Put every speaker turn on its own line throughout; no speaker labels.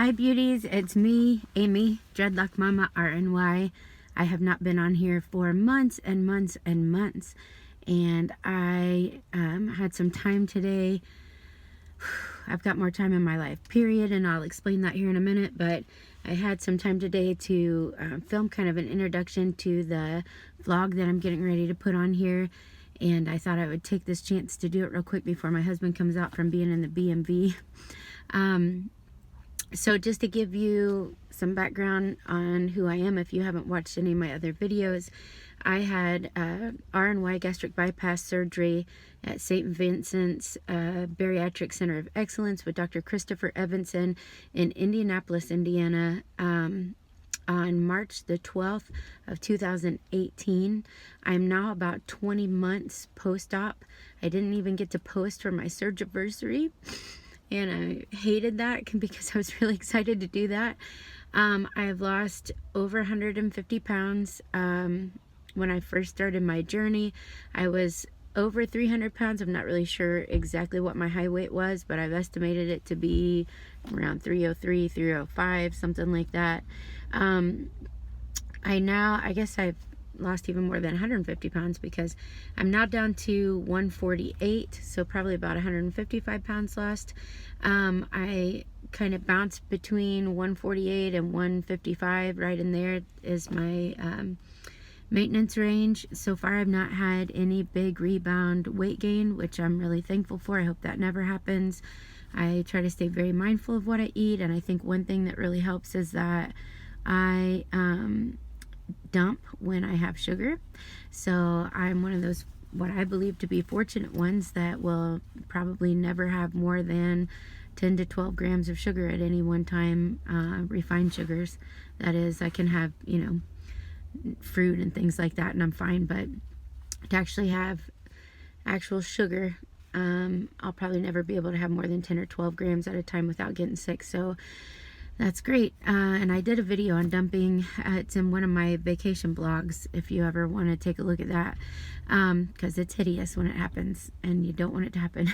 Hi beauties, it's me, Amy, Dreadlock Mama RNY. I have not been on here for months and months and months, and I had some time today. I've got more time in my life, period, and I'll explain that here in a minute, but I had some time today to film kind of an introduction to the vlog that I'm getting ready to put on here, and I thought I would take this chance to do it real quick before my husband comes out from being in the BMV. So just to give you some background on who I am, if you haven't watched any of my other videos, I had RNY gastric bypass surgery at St. Vincent's Bariatric Center of Excellence with Dr. Christopher Evanson in Indianapolis, Indiana, on March the 12th of 2018. I'm now about 20 months post-op. I didn't even get to post for my surgiversary, and I hated that because I was really excited to do that. I've lost over 150 pounds. When I first started my journey, I was over 300 pounds. I'm not really sure exactly what my high weight was, but I've estimated it to be around 303, 305, something like that. I guess I've lost even more than 150 pounds because I'm now down to 148, so probably about 155 pounds lost. I kind of bounce between 148 and 155. Right in there is my maintenance range. So far I've not had any big rebound weight gain, which I'm really thankful for. I hope that never happens. I try to stay very mindful of what I eat, and I think one thing that really helps is that I dump when I have sugar. So I'm one of those what I believe to be fortunate ones that will probably never have more than 10 to 12 grams of sugar at any one time, refined sugars. That is, I can have, you know, fruit and things like that and I'm fine, but to actually have actual sugar, I'll probably never be able to have more than 10 or 12 grams at a time without getting sick. So that's great. And I did a video on dumping. It's in one of my vacation blogs if you ever want to take a look at that, because it's hideous when it happens and you don't want it to happen.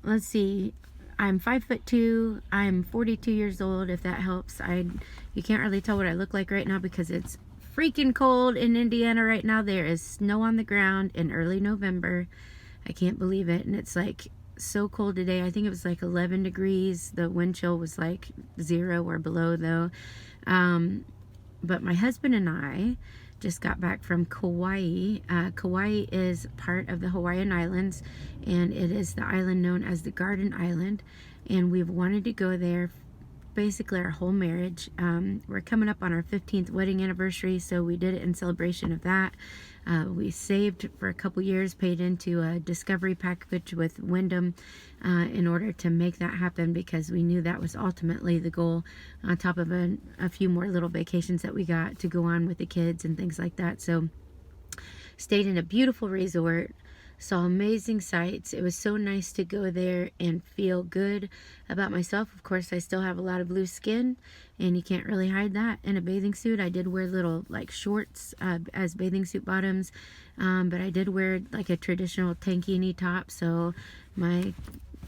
Let's see. I'm 5'2". I'm 42 years old, if that helps. You can't really tell what I look like right now because it's freaking cold in Indiana right now. There is snow on the ground in early November. I can't believe it. And it's like so cold today. I think it was like 11 degrees. The wind chill was like 0 or below though. But my husband and I just got back from Kauai. Kauai is part of the Hawaiian Islands, and it is the island known as the Garden Island, and we've wanted to go there basically our whole marriage. We're coming up on our 15th wedding anniversary, so we did it in celebration of that. We saved for a couple years, paid into a discovery package with Wyndham in order to make that happen, because we knew that was ultimately the goal, on top of a few more little vacations that we got to go on with the kids and things like that. So stayed in a beautiful resort, saw amazing sights. It was so nice to go there and feel good about myself. Of course, I still have a lot of loose skin, and you can't really hide that in a bathing suit. I did wear little like shorts as bathing suit bottoms, but I did wear like a traditional tankini top, so my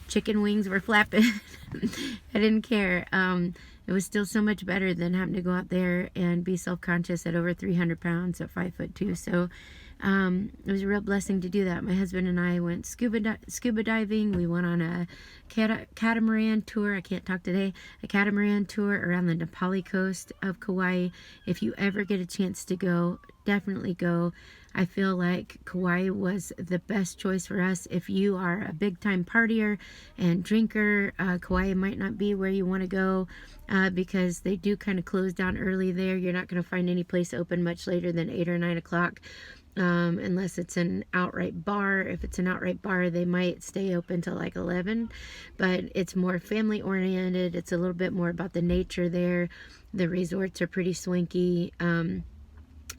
chicken wings were flapping. I didn't care. It was still so much better than having to go out there and be self-conscious at over 300 pounds at 5'2". So it was a real blessing to do that. My husband and I went scuba diving. We went on a catamaran tour. I can't talk today. A catamaran tour around the Nepali coast of Kauai. If you ever get a chance to go, definitely go. I feel like Kauai was the best choice for us. If you are a big time partier and drinker, Kauai might not be where you want to go, because they do kind of close down early there. You're not going to find any place open much later than 8 or 9 o'clock. Unless it's an outright bar. If it's an outright bar, they might stay open till like 11, but it's more family oriented. It's a little bit more about the nature there. The resorts are pretty swanky.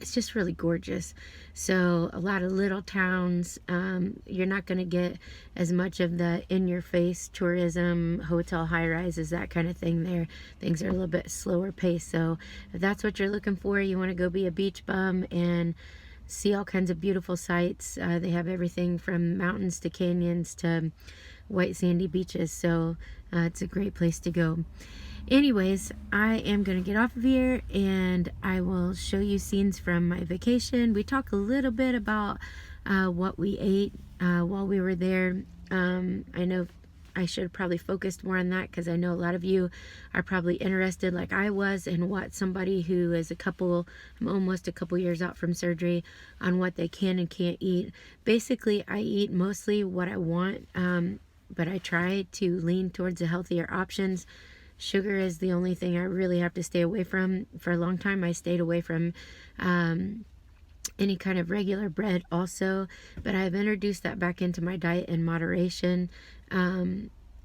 It's just really gorgeous. So a lot of little towns. You're not going to get as much of the in-your-face tourism, hotel high-rises, that kind of thing there. Things are a little bit slower paced. So if that's what you're looking for, you want to go be a beach bum and see all kinds of beautiful sights. They have everything from mountains to canyons to white sandy beaches. So It's a great place to go. Anyways, I am going to get off of here and I will show you scenes from my vacation. We talk a little bit about what we ate while we were there. I know I should have probably focused more on that because I know a lot of you are probably interested, like I was, in what somebody who is I'm almost a couple years out from surgery, on what they can and can't eat. Basically, I eat mostly what I want, but I try to lean towards the healthier options. Sugar is the only thing I really have to stay away from. For a long time, I stayed away from any kind of regular bread also, but I've introduced that back into my diet in moderation.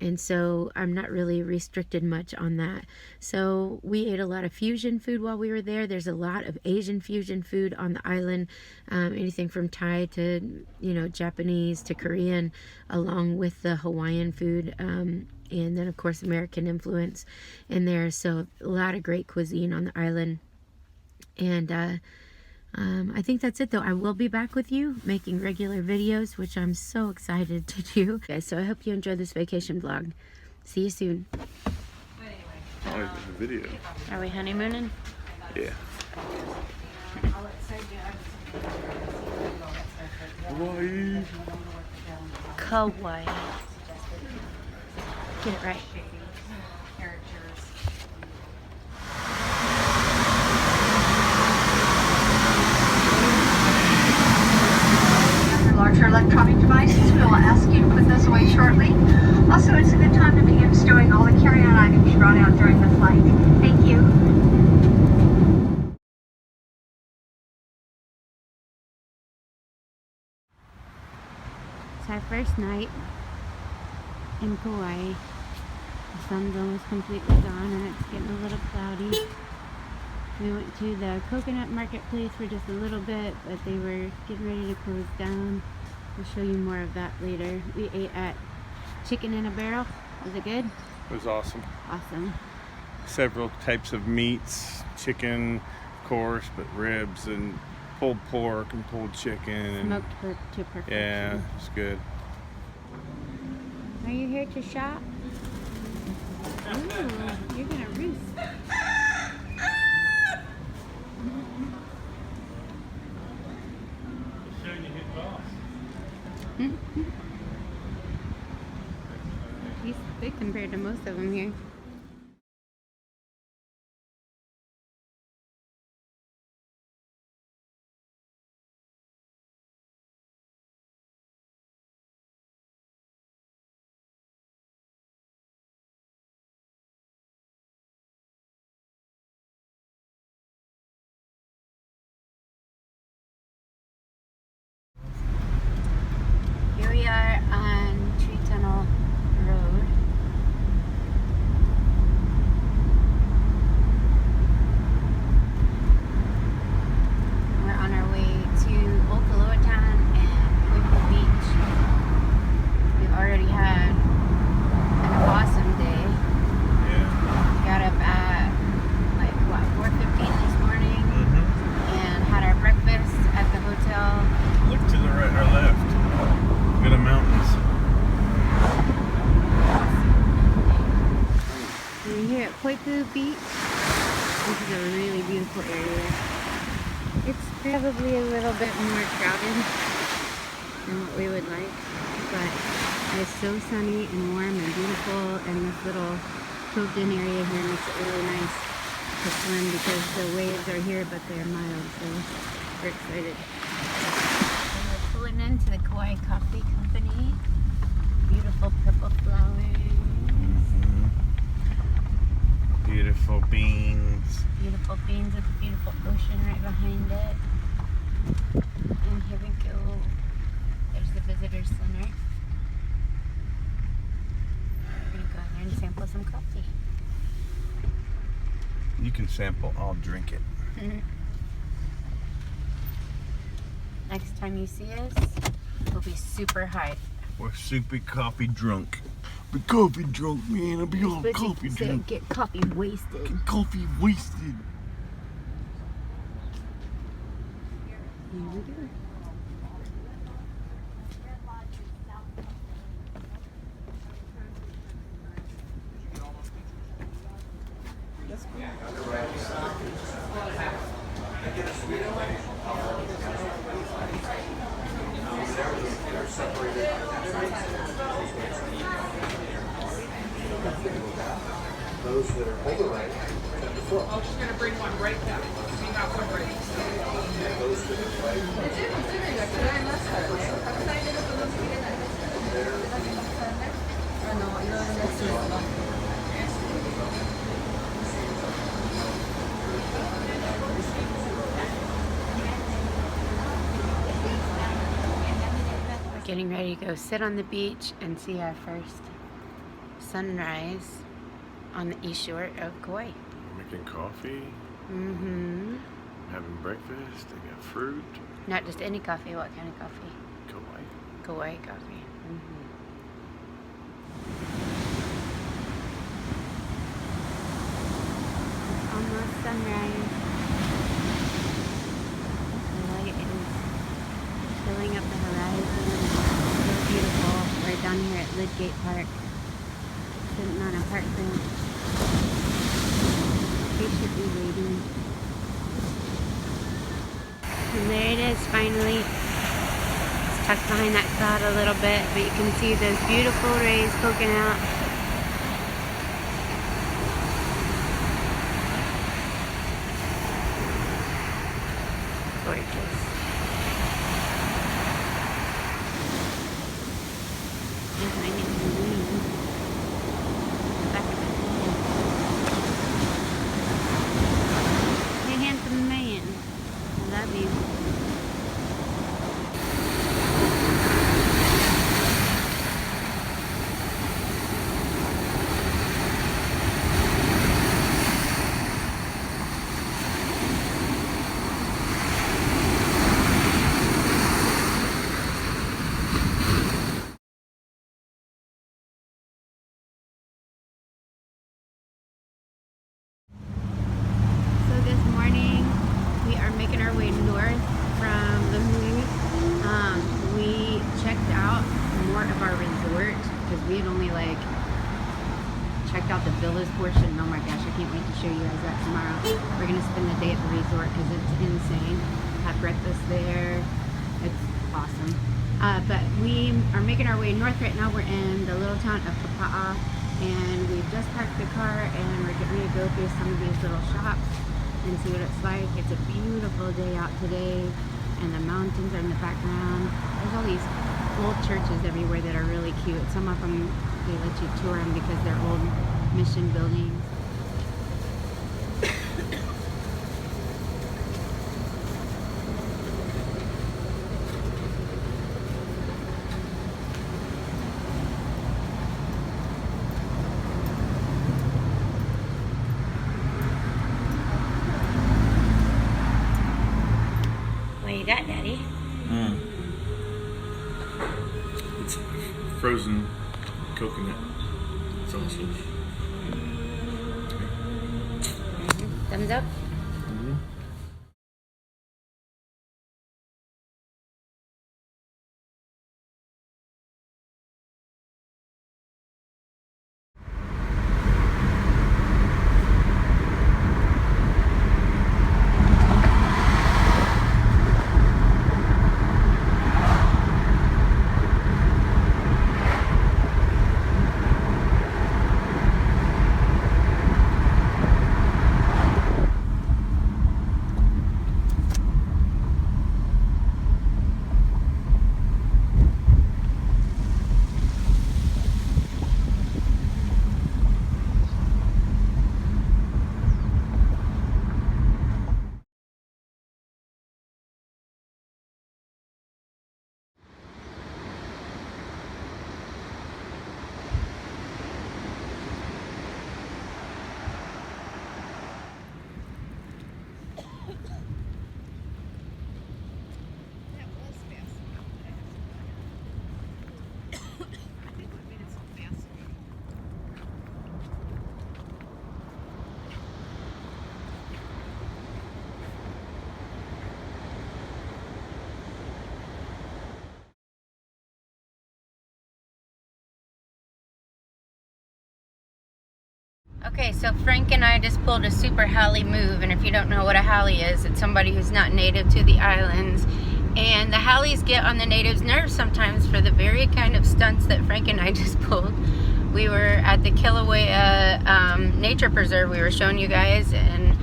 And so I'm not really restricted much on that. So we ate a lot of fusion food while we were there. There's a lot of Asian fusion food on the island, anything from Thai to, Japanese to Korean, along with the Hawaiian food, and then of course American influence in there. So a lot of great cuisine on the island. And I think that's it though. I will be back with you making regular videos, which I'm so excited to do. Okay, so I hope you enjoyed this vacation vlog. See you soon.
Oh, the video.
Are we honeymooning?
Yeah. Hawaii.
Kauai. Get it right.
Larger electronic devices. We will ask you to put those away shortly. Also, it's a good time to begin stowing all the carry-on items you brought out during the flight. Thank you.
It's our first night in Kauai. The sun's almost completely gone and it's getting a little cloudy. We went to the coconut marketplace for just a little bit, but they were getting ready to close down. We'll show you more of that later. We ate at Chicken in a Barrel. Was it good?
It was awesome.
Awesome.
Several types of meats, chicken, of course, but ribs and pulled pork and pulled chicken. And
Smoked pork to perfection.
yeah, it's good.
Are you here to shop? Ooh, you're gonna roost. He's big compared to most of them here. Here we are on Tree Tunnel Road. We're on our way to Okalootan and Kauai Beach. We've already had an awesome day.
Yeah.
Got up at like what, 4:15 this morning, and had our breakfast at the hotel.
Look to the right or left. Look at the mountains.
We're here at Kauai Beach. This is a really beautiful area. It's probably a little bit more crowded than what we would like, but it's so sunny and warm and beautiful, and this little coved in area here makes it really nice to swim because the waves are here but they're mild, so we're excited. And we're pulling into the Kauai Coffee Company. Beautiful purple flowers.
Beautiful beans.
Beautiful beans with a beautiful ocean right behind it. And here we go. There's the visitor center. We're gonna go in there and sample some coffee.
You can sample, I'll drink it.
Next time you see us, we'll be super hyped.
We're super coffee drunk. We're coffee drunk, man. I'll be all coffee drunk.
Get coffee wasted.
Get coffee wasted.
Here we go.
Those that are polarized tend to flow.
Oh, she's gonna bring one right now. We have one ready.
Those that are right.
We're getting ready to go sit on the beach and see our first sunrise on the east shore of Kauai.
Making coffee,
Mm-hmm.
having breakfast, they got fruit.
Not just any coffee. What kind of coffee?
Kauai.
Kauai coffee. Mm-hmm. Almost sunrise. The light is filling up the horizon. So beautiful. We're down here at Lidgate Park, sitting on a park bench, patiently waiting. And there it is, finally. It's tucked behind that cloud a little bit, but you can see those beautiful rays poking out. Gorgeous. There's my name balloon. Back of his head. Hey, handsome man. I love you. So this morning we are making our way north from the moon. We checked out more of our resort because we had only checked out the villas portion. Oh my gosh, I can't wait to show you guys that tomorrow. We're gonna spend the day at the resort because it's insane. Have breakfast there. It's awesome. But we are making our way north right now. We're in the little town of Kauai, and we've just parked the car and we're getting ready to go through some of these little shops and see what it's like. It's a beautiful day out today, and the mountains are in the background. There's all these old churches everywhere that are really cute. Some of them, they let you tour them because they're old mission buildings. What you got, Daddy?
It's frozen coconut sausage.
Thumbs up? Okay, so Frank and I just pulled a super haole move, and if you don't know what a haole is, it's somebody who's not native to the islands, And the Hallies get on the natives' nerves sometimes for the very kind of stunts that Frank and I just pulled. We were at the Kilauea Nature Preserve. We were showing you guys, and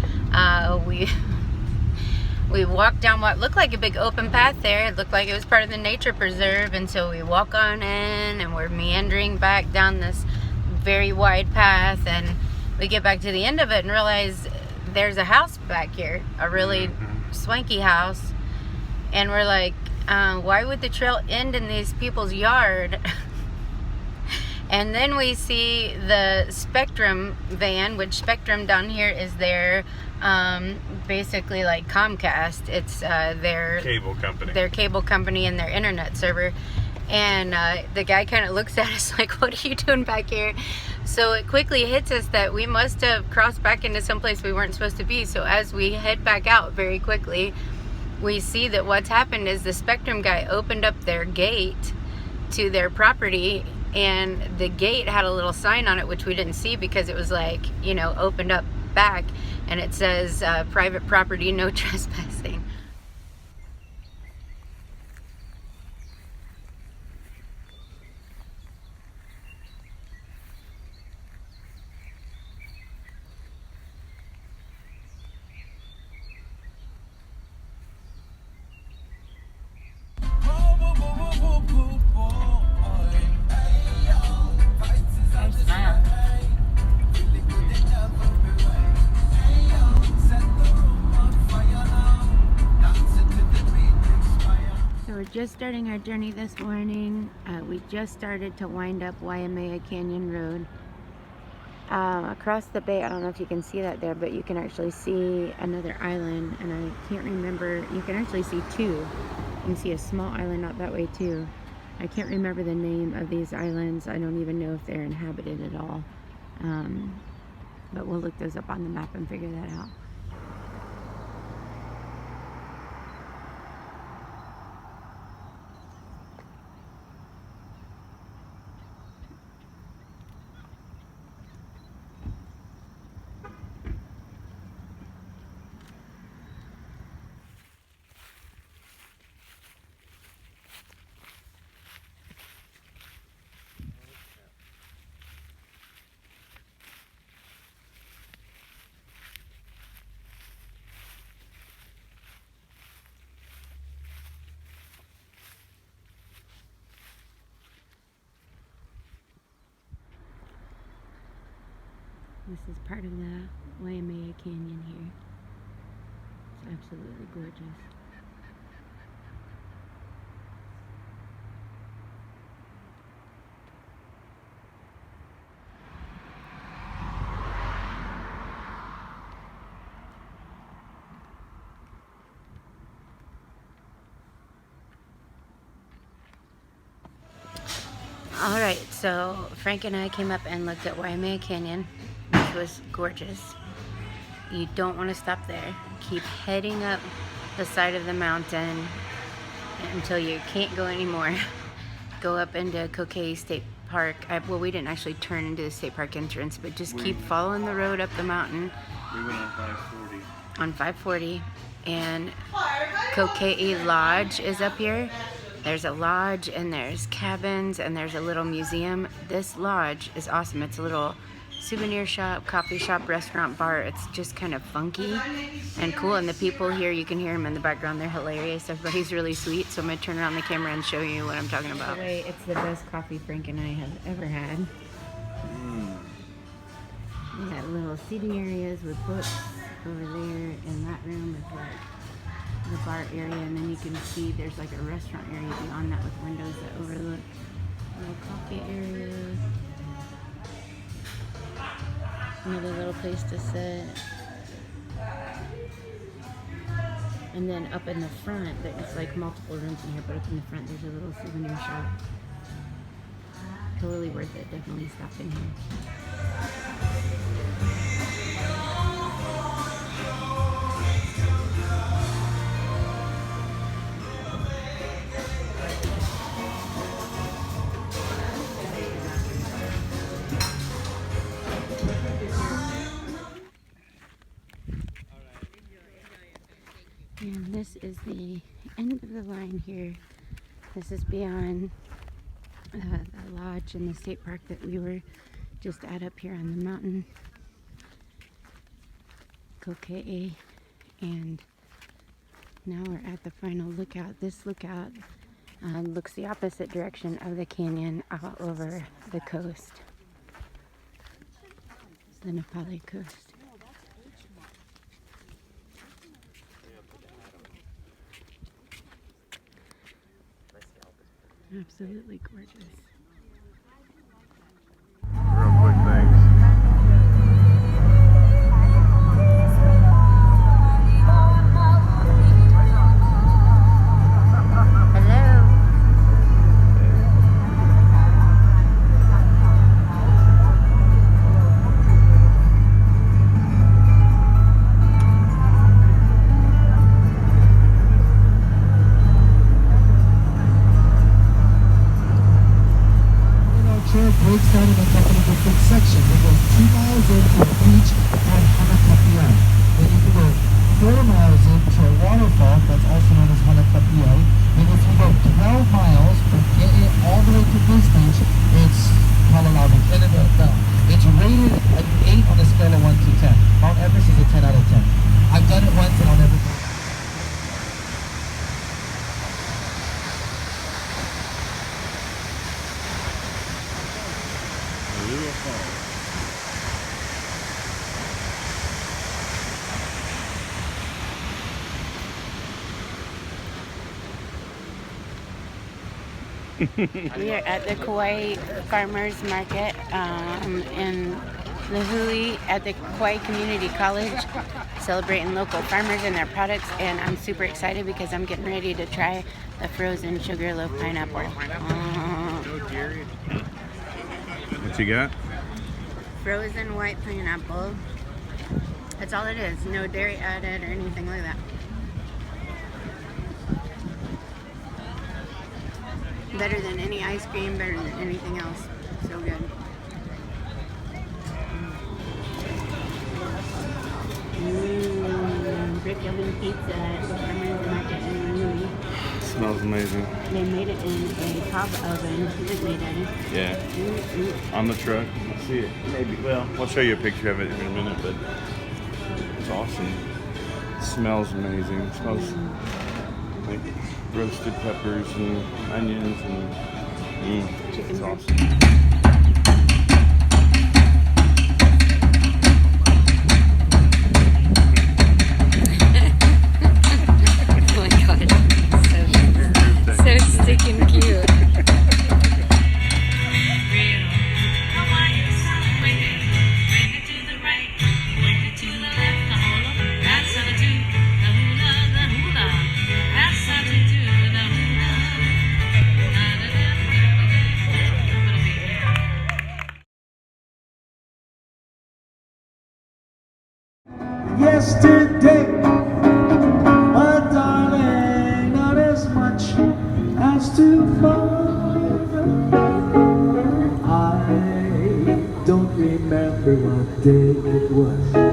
we walked down what looked like a big open path there. It looked like it was part of the nature preserve, and so we walk on in, and we're meandering back down this very wide path, and we get back to the end of it and realize there's a house back here, a really swanky house, and we're like, why would the trail end in these people's yard? And then we see the Spectrum van, which Spectrum down here is their basically like Comcast. It's their
Cable company.
Their cable company and their internet server. And the guy kind of looks at us like, what are you doing back here? So it quickly hits us that we must have crossed back into some place we weren't supposed to be. So as we head back out very quickly, we see that what's happened is the Spectrum guy opened up their gate to their property, and the gate had a little sign on it, which we didn't see because it was like, you know, opened up back, and it says private property, no trespassing. Just starting our journey this morning. We just started to wind up Waimea Canyon Road. Across the bay, I don't know if you can see that there, but you can actually see another island, and I can't remember, you can actually see two. You can see a small island out that way too. I can't remember the name of these islands. I don't even know if they're inhabited at all. But we'll look those up on the map and figure that out. This is part of the Waimea Canyon here. It's absolutely gorgeous. All right, so Frank and I came up and looked at Waimea Canyon, which was gorgeous. You don't want to stop there. Keep heading up the side of the mountain until you can't go anymore. Go up into Kauai State Park. Well, we didn't actually turn into the state park entrance, but just keep following the road up the mountain.
We went on 540.
On 540, and Kauai Lodge is up here. There's a lodge, and there's cabins, and there's a little museum. This lodge is awesome. It's a little souvenir shop, coffee shop, restaurant, bar. It's just kind of funky and cool, and the people here, you can hear them in the background. They're hilarious. Everybody's really sweet, so I'm going to turn around the camera and show you what I'm talking about. Wait, it's the best coffee Frank and I have ever had. We got little seating areas with books over there, and that room is like the bar area, and then you can see there's like a restaurant area beyond that with windows that overlook a little coffee area. Another little place to sit. And then up in the front, there's like multiple rooms in here, but up in the front there's a little souvenir shop. Totally worth it. Definitely stop in here. And this is the the end of the line here. This is beyond the lodge and the state park that we were just at up here on the mountain. Kauai. And now we're at the final lookout. This lookout looks the opposite direction of the canyon out over the coast, the Nepali coast. Absolutely gorgeous.
Real quick, thanks.
Breaks down in a couple of different sections. It goes 2 miles into a beach at Hanakapiai. Then you can go 4 miles into a waterfall that's also known as Hanakapiai. And if you go 12 miles from Ke'e all the way to this stage, it's Kalalawi. And it's rated an 8 on a scale of 1 to 10. Mount Everest is a 10 out of 10. I've done it once and I'll never do it.
We are at the Kauai Farmers Market in Lihue at the Kauai Community College, celebrating local farmers and their products. And I'm super excited because I'm getting ready to try the frozen sugarloaf pineapple.
What you got?
Frozen white pineapple. That's all it is. No dairy added or anything like that. Better than any ice cream, better than anything else. So good. Brick oven pizza at the Farmers Market in Lihue.
Smells amazing.
They made it in a cob oven, didn't they, Daddy?
Yeah. On the truck. You'll see it. Maybe. Well, I'll show you a picture of it in a minute, but it's awesome. It smells amazing. It smells like roasted peppers and onions and it's awesome.
Oh my god. So sticking cute.
Yesterday, my darling, not as much as tomorrow. I don't remember what day it was.